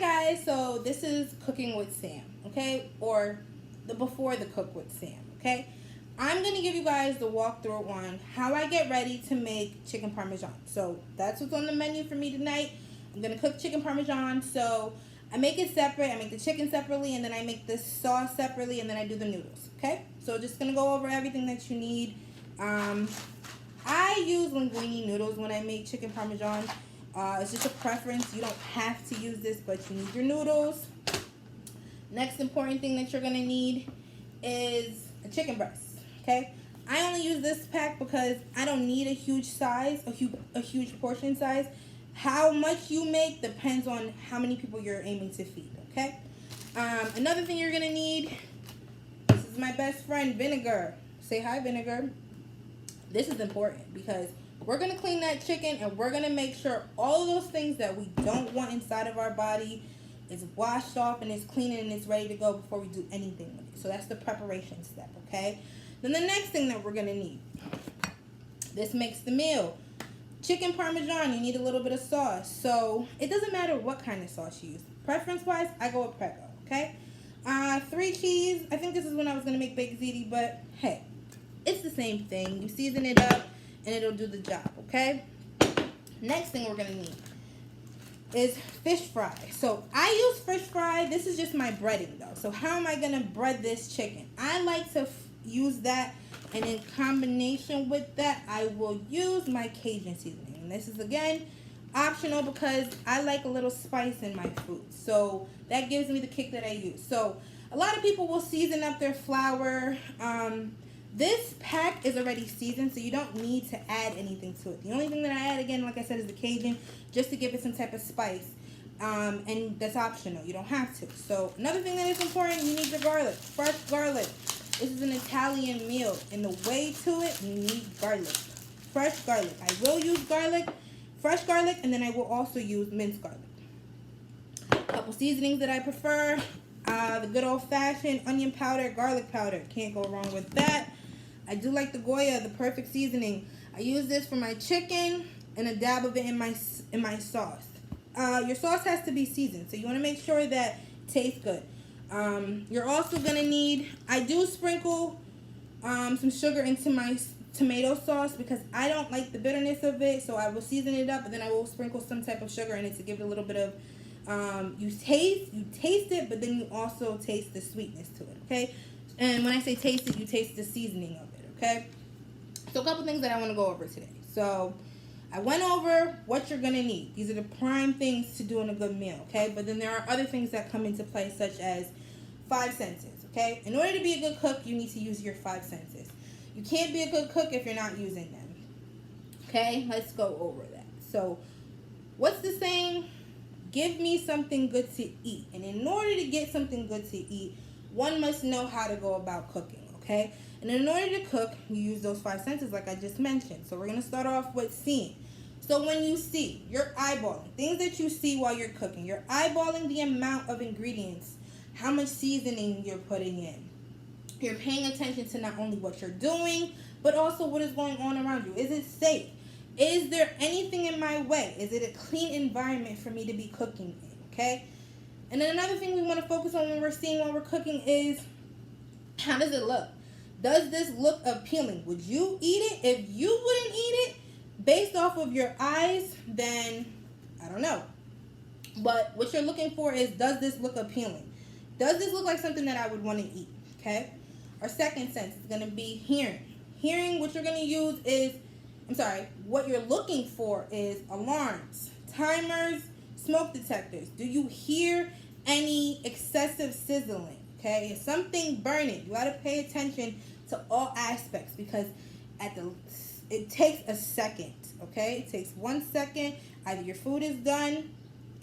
Hi guys, so this is Cooking with Sam, okay? Or the Before the Cook with Sam, okay? I'm gonna give you guys the walkthrough on how I get ready to make chicken parmesan. So that's what's on the menu for me tonight. I'm gonna cook chicken parmesan. So I make it separate, I make the chicken separately, and then I make the sauce separately, and then I do the noodles, okay? So just gonna go over everything that you need. I use linguine noodles when I make chicken parmesan. It's just a preference. You don't have to use this, but you need your noodles. Next important thing that you're going to need is a chicken breast, okay? I only use this pack because I don't need a huge size, a huge portion size. How much you make depends on how many people you're aiming to feed, okay? Another thing you're going to need, this is my best friend, vinegar. Say hi, vinegar. This is important because we're going to clean that chicken and we're going to make sure all of those things that we don't want inside of our body is washed off and is clean and it's ready to go before we do anything with it. So that's the preparation step, okay? Then the next thing that we're going to need, this makes the meal. Chicken parmesan, you need a little bit of sauce. So it doesn't matter what kind of sauce you use. Preference-wise, I go with Prego, okay? 3 cheese. I think this is when I was going to make baked ziti, but hey, it's the same thing. You season it up and it'll do the job, okay? Next thing we're going to need is fish fry. So I use fish fry. This is just my breading though. So how am I going to bread this chicken? I like to use that, and in combination with that, I will use my Cajun seasoning. And this is again optional because I like a little spice in my food. So that gives me the kick that I use. So a lot of people will season up their flour. This pack is already seasoned, so you don't need to add anything to it. The only thing that I add, again, like I said, is the Cajun, just to give it some type of spice. And that's optional. You don't have to. So another thing that is important, you need your garlic. Fresh garlic. This is an Italian meal. And the way to it, you need garlic. Fresh garlic. I will use garlic, fresh garlic, and then I will also use minced garlic. A couple seasonings that I prefer. The good old-fashioned onion powder, garlic powder. Can't go wrong with that. I do like the Goya, the perfect seasoning. I use this for my chicken and a dab of it in my sauce. Your sauce has to be seasoned, so you want to make sure that it tastes good. You're also going to need, I do sprinkle some sugar into my tomato sauce because I don't like the bitterness of it, so I will season it up, and then I will sprinkle some type of sugar in it to give it a little bit of, you taste it, but then you also taste the sweetness to it, okay? And when I say taste it, you taste the seasoning of it, okay? So a couple things that I want to go over today. So I went over what you're going to need. These are the prime things to do in a good meal, okay? But then there are other things that come into play, such as 5 senses, okay? In order to be a good cook, you need to use your 5 senses. You can't be a good cook if you're not using them, okay? Let's go over that. So what's the saying? Give me something good to eat. And in order to get something good to eat, one must know how to go about cooking, okay? And in order to cook, you use those 5 senses like I just mentioned. So we're going to start off with seeing. So when you see, you're eyeballing. Things that you see while you're cooking. You're eyeballing the amount of ingredients, how much seasoning you're putting in. You're paying attention to not only what you're doing, but also what is going on around you. Is it safe? Is there anything in my way? Is it a clean environment for me to be cooking in, okay? And then another thing we want to focus on when we're seeing while we're cooking is, how does it look? Does this look appealing? Would you eat it? If you wouldn't eat it, based off of your eyes, then I don't know. But what you're looking for is, does this look appealing? Does this look like something that I would want to eat, okay? Our second sense is going to be hearing. Hearing, what you're going to use is, what you're looking for is alarms, timers, smoke detectors. Do you hear any excessive sizzling? Okay, is something burning? You got to pay attention to all aspects because it takes a second. Okay, it takes 1 second. Either your food is done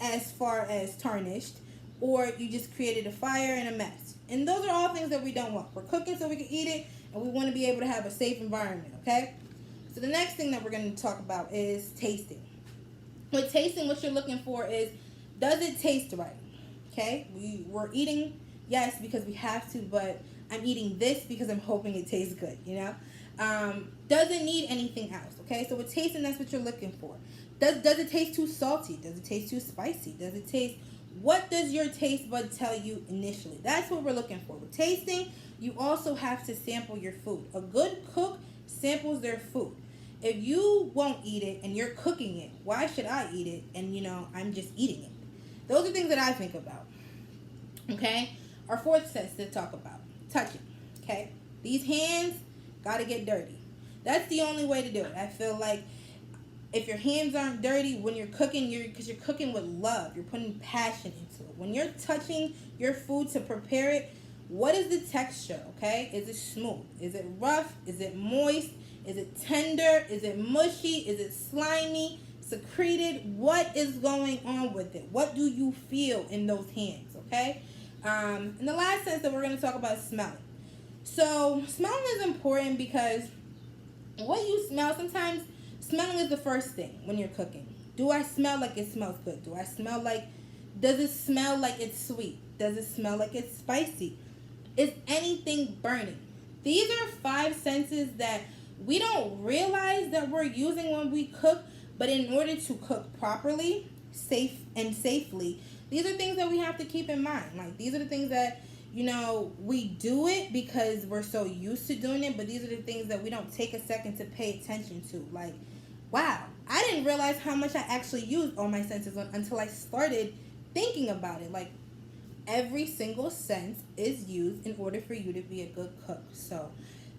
as far as tarnished, or you just created a fire and a mess. And those are all things that we don't want. We're cooking so we can eat it, and we want to be able to have a safe environment. Okay. So the next thing that we're going to talk about is tasting. With tasting, what you're looking for is, does it taste right? Okay, we're eating, yes, because we have to, but I'm eating this because I'm hoping it tastes good, you know? Does it need anything else? Okay, so with tasting, that's what you're looking for. Does it taste too salty? Does it taste too spicy? Does it taste What does your taste bud tell you initially? That's what we're looking for. With tasting, you also have to sample your food. A good cook samples their food. If you won't eat it and you're cooking it, why should I eat it? And I'm just eating it. Those are things that I think about. Okay? Our fourth sense to talk about. Touching. Okay? These hands gotta get dirty. That's the only way to do it. I feel like if your hands aren't dirty when you're cooking, because you're cooking with love, you're putting passion into it. When you're touching your food to prepare it, what is the texture? Okay, is it smooth? Is it rough? Is it moist? Is it tender? Is it mushy? Is it slimy? Secreted? What is going on with it? What do you feel in those hands? Okay, and the last sense that we're going to talk about is smelling. So smelling is important because what you smell, sometimes smelling is the first thing when you're cooking. Do I smell like it smells good? Does it smell like it's sweet? Does it smell like it's spicy? Is anything burning? These are 5 senses that we don't realize that we're using when we cook, but in order to cook properly, safely, these are things that we have to keep in mind. Like, these are the things that we do it because we're so used to doing it, but these are the things that we don't take a second to pay attention to. Like, wow, I didn't realize how much I actually used all my senses until I started thinking about it. Like, every single sense is used in order for you to be a good cook. So,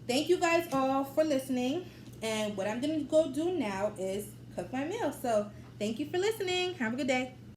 thank you guys all for listening. And what I'm going to go do now is cook my meal. So, thank you for listening. Have a good day.